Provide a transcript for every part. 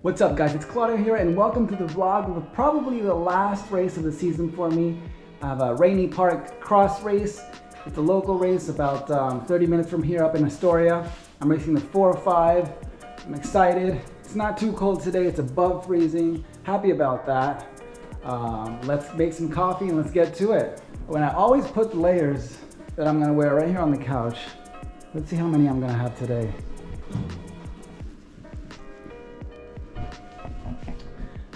What's up guys, it's Claudio here and welcome to the vlog of probably the last race of the season for me. I have a Rainey Park cross race. It's a local race about 30 minutes from here up in Astoria. I'm racing the 405. I'm excited. It's not too cold today, it's above freezing. Happy about that. Let's make some coffee and let's get to it. When I always put the layers that I'm gonna wear right here on the couch. Let's see how many I'm gonna have today.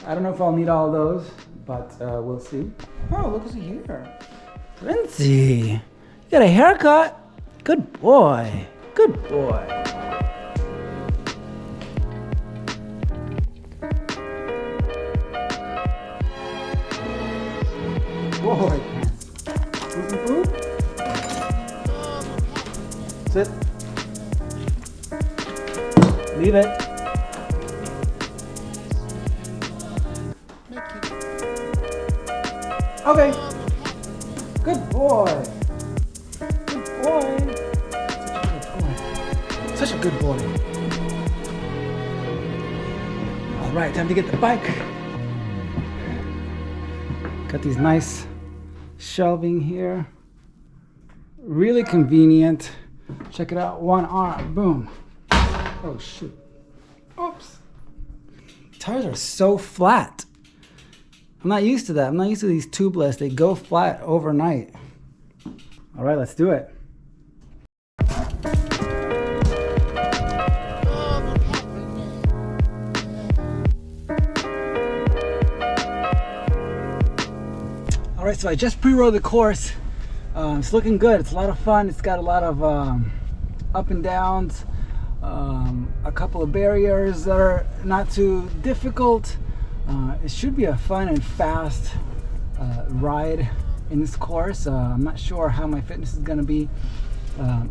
I don't know if I'll need all those, but we'll see. Oh, look who's here. Princey, you got a haircut? Good boy, good boy. Boy, food, food. Sit. Leave it. Okay. Good boy. Good boy. Such a good boy. All right, time to get the bike. Got these nice shelving here. Really convenient. Check it out, one arm, boom. Oh shoot. Oops. Tires are so flat. I'm not used to that. I'm not used to these tubeless. They go flat overnight. All right, let's do it. All right, so I just pre-rode the course. It's looking good. It's a lot of fun. It's got a lot of up and downs, a couple of barriers that are not too difficult. It should be a fun and fast ride in this course. I'm not sure how my fitness is going to be.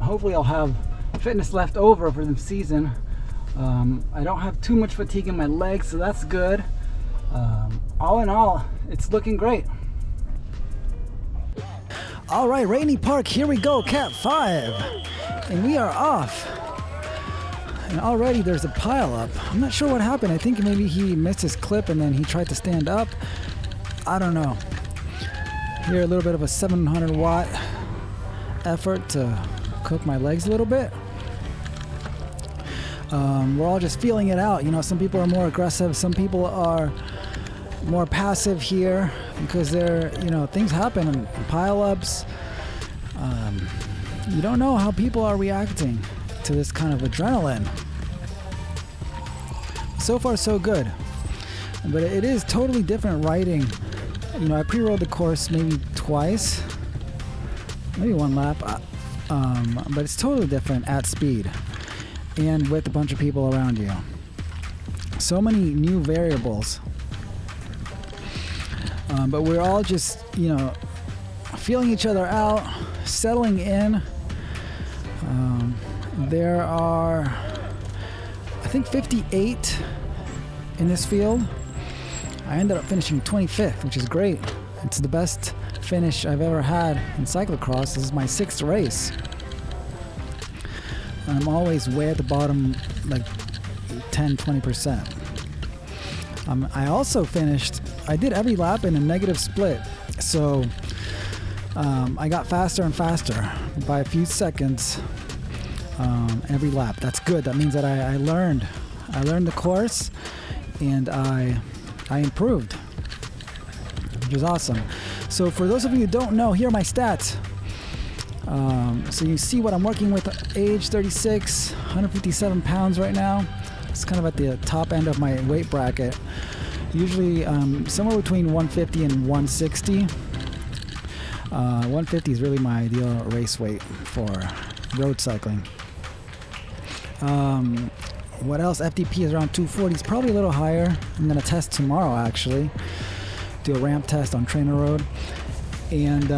Hopefully I'll have fitness left over for the season. I don't have too much fatigue in my legs, so that's good. All in all, it's looking great. All right, Rainey Park, here we go, Cat 5. And we are off. And already there's a pile up. I'm not sure what happened. I think maybe he missed his clip and then he tried to stand up. I don't know. Here a little bit of a 700 watt effort to cook my legs a little bit. We're all just feeling it out. You know, some people are more aggressive. Some people are more passive here because they're, you know, things happen in pile ups. You don't know how people are reacting to this kind of adrenaline. So far so good, but it is totally different riding. You know, I pre-rode the course maybe twice, maybe one lap, but it's totally different at speed and with a bunch of people around you. So many new variables, but we're all just, you know, feeling each other out, settling in. There are, I think, 58 in this field. I ended up finishing 25th, which is great. It's the best finish I've ever had in cyclocross. This is my 6th race. I'm always way at the bottom, like 10-20%. I also finished, I did every lap in a negative split. So I got faster and faster by a few seconds every lap. That's good. That means that I learned the course and I improved, which is awesome. So for those of you who don't know, here are my stats. So you see what I'm working with. Age 36, 157 pounds right now. It's kind of at the top end of my weight bracket. Usually somewhere between 150 and 160. 150 is really my ideal race weight for road cycling. What else? FTP is around 240. It's probably a little higher. I'm going to test tomorrow, actually. do a ramp test on Trainer Road, and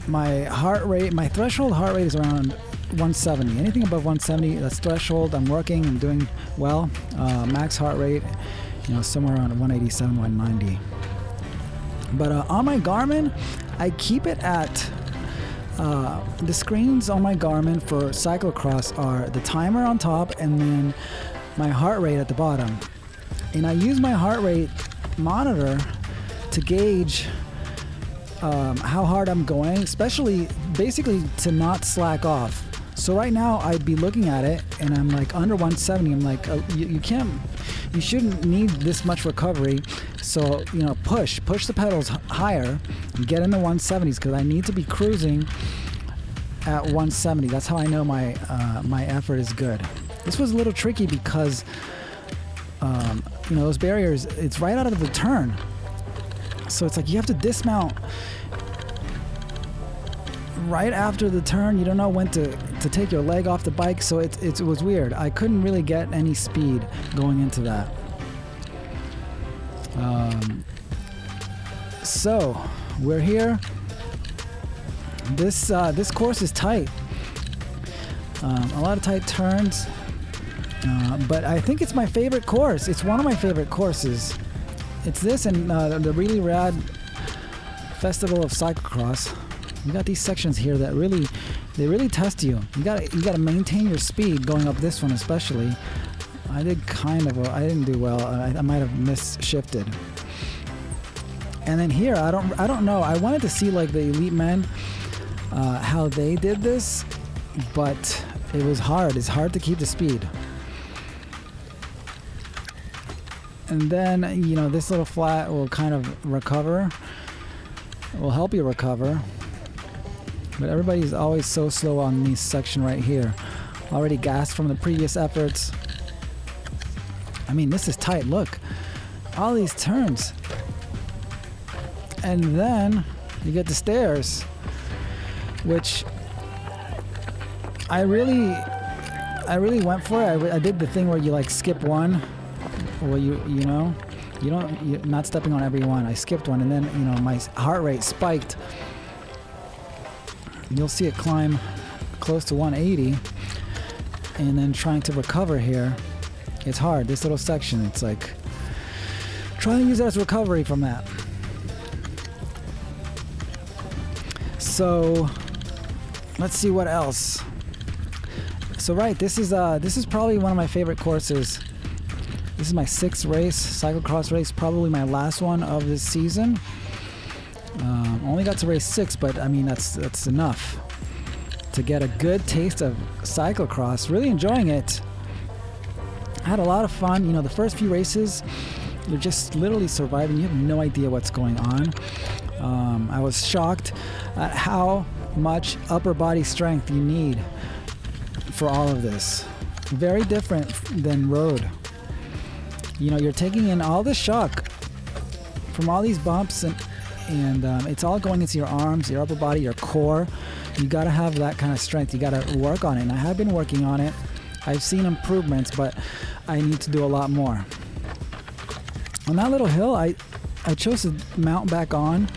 my heart rate, my threshold heart rate is around 170. Anything above 170, that's threshold. I'm working, I'm doing well. Max heart rate, somewhere around 187, 190. But on my Garmin, I keep it at the screens on my Garmin for cyclocross are the timer on top and then my heart rate at the bottom. And I use my heart rate monitor to gauge how hard I'm going, especially basically to not slack off. So right now I'd be looking at it and I'm like under 170. I'm like, you shouldn't need this much recovery. So, push the pedals higher and get in the 170s because I need to be cruising at 170. That's how I know my effort is good. This was a little tricky because, those barriers, it's right out of the turn. So it's like you have to dismount right after the turn. You don't know when to take your leg off the bike, so it was weird. I couldn't really get any speed going into that. So we're here. This course is tight. A lot of tight turns, but I think it's my favorite course. It's one of my favorite courses. It's this and the really rad Festival of Cyclocross. You got these sections here that really test you. You gotta maintain your speed going up this one especially. I didn't do well. I might have misshifted. And then here, I don't know. I wanted to see like the elite men, how they did this, but it was hard. It's hard to keep the speed. And then, this little flat will kind of recover. It will help you recover. But everybody's always so slow on this section right here. Already gassed from the previous efforts. I mean, this is tight. Look, all these turns. And then you get the stairs, which I really went for it. I did the thing where you like skip one. Well, you're not stepping on every one. I skipped one, and then my heart rate spiked. You'll see it climb close to 180, and then trying to recover here, it's hard. This little section, it's like trying to use it as recovery from that. So let's see what else. So this is probably one of my favorite courses. This is my 6th race, cyclocross race, probably my last one of this season. Only got to race 6, but I mean that's enough to get a good taste of cyclocross. Really enjoying it. I had a lot of fun. The first few races, you're just literally surviving. You have no idea what's going on. I was shocked at how much upper body strength you need for all of this. Very different than road. You're taking in all the shock from all these bumps and it's all going into your arms, your upper body, your core. You got to have that kind of strength. You got to work on it, and I have been working on it. I've seen improvements, but I need to do a lot more. On that little hill, I chose to mount back on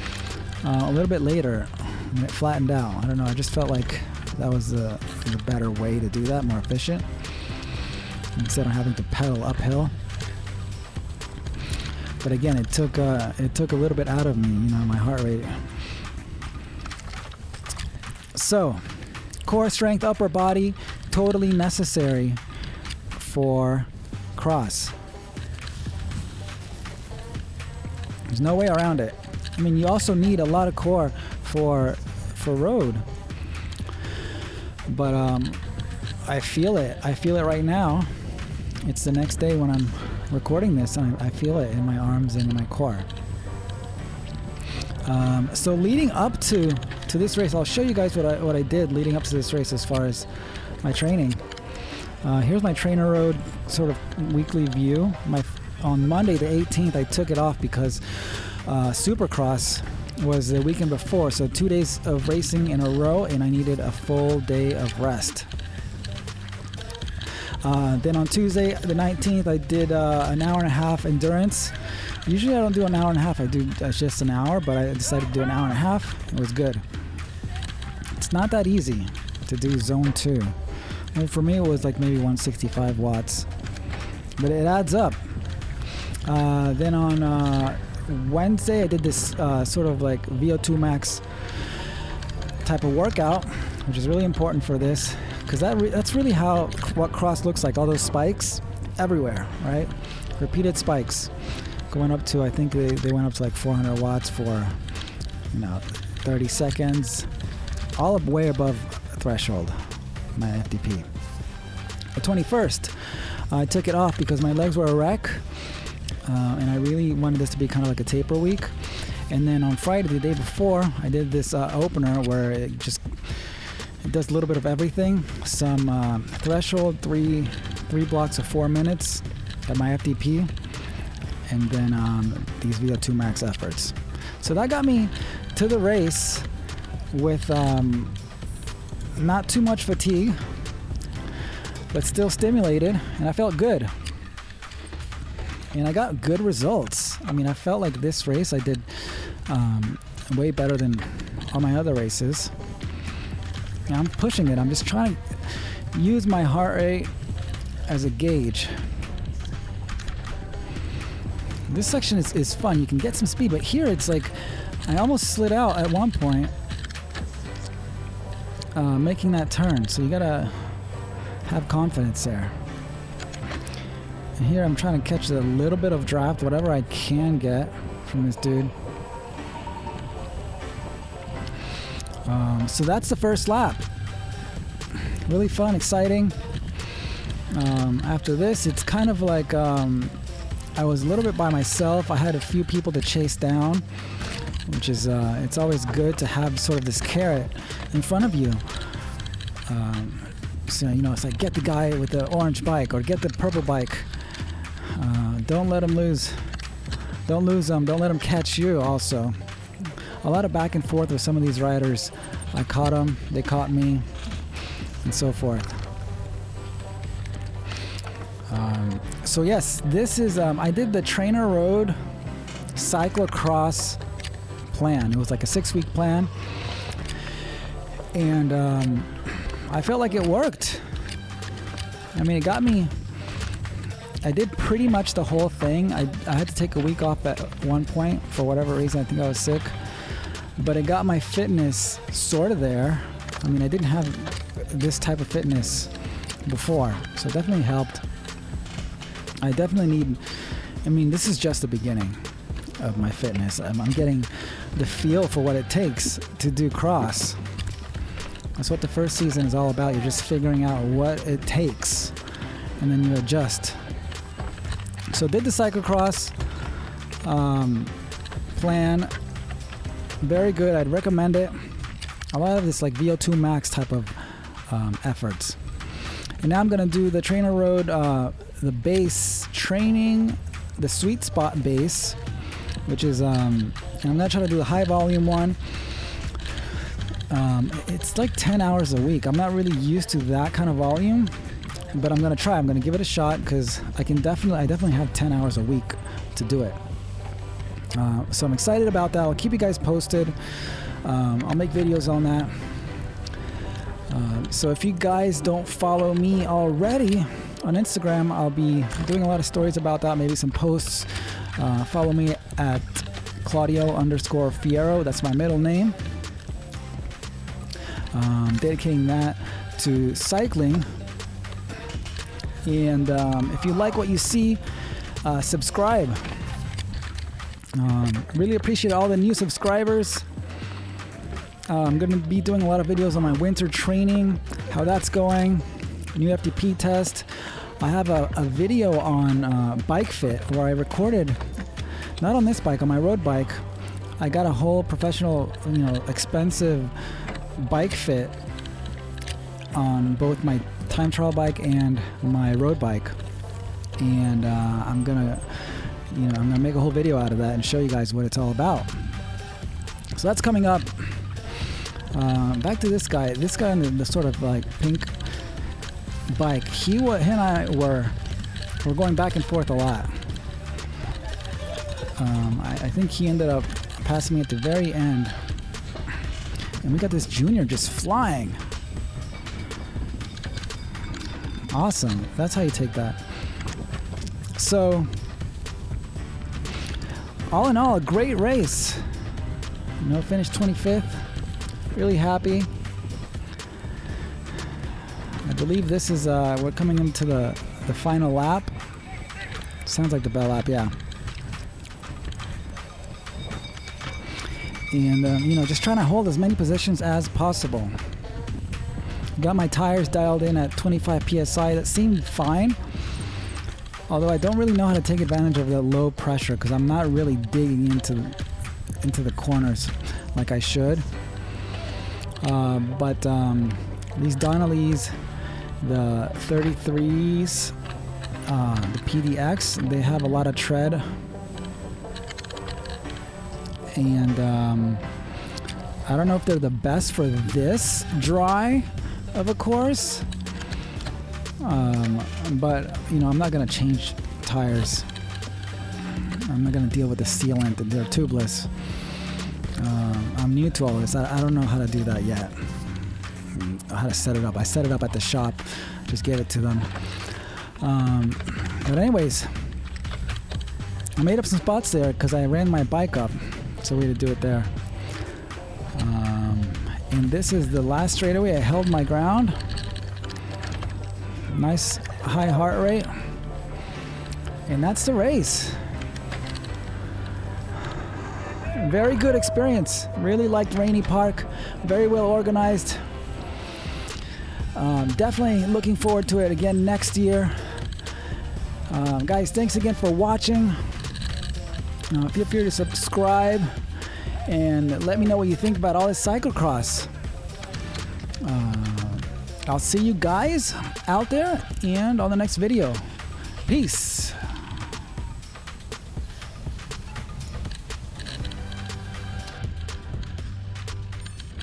a little bit later when it flattened out. I don't know, I just felt like that was the better way to do that, more efficient, instead of having to pedal uphill. But again, it took a little bit out of me, my heart rate. So, core strength, upper body, totally necessary for cross. There's no way around it. I mean, you also need a lot of core for road. But I feel it. I feel it right now. It's the next day when I'm recording this, and I feel it in my arms and in my core. So leading up to this race, I'll show you guys what I did leading up to this race as far as my training. Here's my Trainer Road sort of weekly view. On Monday the 18th, I took it off because Supercross was the weekend before, so 2 days of racing in a row, and I needed a full day of rest. Then on Tuesday, the 19th, I did an hour and a half endurance. Usually I don't do an hour and a half, I do just an hour, but I decided to do an hour and a half. It was good. It's not that easy to do zone 2. And for me, it was like maybe 165 watts, but it adds up. Then on Wednesday, I did this sort of like VO2 max type of workout, which is really important for this, because that's really what cross looks like. All those spikes everywhere, right? Repeated spikes going up to, I think they went up to like 400 watts for 30 seconds, all up way above threshold, my FDP. The 21st, I took it off because my legs were a wreck, and I really wanted this to be kind of like a taper week. And then on Friday, the day before, I did this opener where it does a little bit of everything. Some threshold, three blocks of 4 minutes at my FDP, and then these VO2 max efforts. So that got me to the race with not too much fatigue, but still stimulated, and I felt good. And I got good results. I mean, I felt like this race I did way better than all my other races. And I'm pushing it. I'm just trying to use my heart rate as a gauge. This section is fun. You can get some speed, but here it's like I almost slid out at one point making that turn. So you gotta have confidence there. And here I'm trying to catch a little bit of draft, whatever I can get from this dude. So that's the first lap. Really fun, exciting. After this, it's kind of like I was a little bit by myself. I had a few people to chase down, which is it's always good to have sort of this carrot in front of you. So it's like, get the guy with the orange bike or get the purple bike. Don't let him lose. Don't lose them. Don't let them catch you also. A lot of back and forth with some of these riders. I caught them, they caught me, and so forth. So yes, this is, I did the Trainer Road Cyclocross plan. It was like a 6-week plan. And I felt like it worked. I mean, it got me, I did pretty much the whole thing. I had to take a week off at one point for whatever reason. I think I was sick. But it got my fitness sort of there. I mean, I didn't have this type of fitness before, so it definitely helped. I definitely this is just the beginning of my fitness. I'm getting the feel for what it takes to do cross. That's what the first season is all about. You're just figuring out what it takes, and then you adjust. So did the cyclocross plan. Very good. I'd recommend it. A lot of this like VO2 max type of efforts. And now I'm going to do the Trainer Road, the base training, the sweet spot base, which is, and I'm going to try to do the high volume one. It's like 10 hours a week. I'm not really used to that kind of volume, but I'm going to try. I'm going to give it a shot because I definitely have 10 hours a week to do it. So I'm excited about that. I'll keep you guys posted. I'll make videos on that. So if you guys don't follow me already on Instagram, I'll be doing a lot of stories about that, maybe some posts. Follow me at Claudio_Fierro. That's my middle name. Dedicating that to cycling. And if you like what you see, subscribe. Really appreciate all the new subscribers. I'm going to be doing a lot of videos on my winter training, how that's going, new FTP test. I have a video on Bike Fit where I recorded, not on this bike, on my road bike. I got a whole professional, expensive bike fit on both my time trial bike and my road bike. And I'm gonna make a whole video out of that and show you guys what it's all about. So that's coming up. Back to this guy in the sort of like pink bike. He and I were going back and forth a lot. I think he ended up passing me at the very end. And we got this junior just flying. Awesome. That's how you take that. So, all in all, a great race. You know, finished 25th. Really happy. I believe this is, we're coming into the final lap. Sounds like the bell lap, yeah. And, you know, just trying to hold as many positions as possible. Got my tires dialed in at 25 PSI. That seemed fine. Although I don't really know how to take advantage of the low pressure because I'm not really digging into the corners like I should. But these Donnellys, the 33s, the PDX, they have a lot of tread. And I don't know if they're the best for this dry of a course. But, you know, I'm not going to change tires. I'm not going to deal with the sealant. They're tubeless. I'm new to all this. I don't know how to do that yet. How to set it up. I set it up at the shop. Just gave it to them. But anyways, I made up some spots there because I ran my bike up. So we had to do it there. And this is the last straightaway. I held my ground. Nice high heart rate. And that's the race. Very good experience. Really liked Rainey Park. Very well organized. Definitely looking forward to it again next year. Guys, thanks again for watching. Feel free to subscribe and let me know what you think about all this cyclocross. I'll see you guys out there and on the next video. Peace.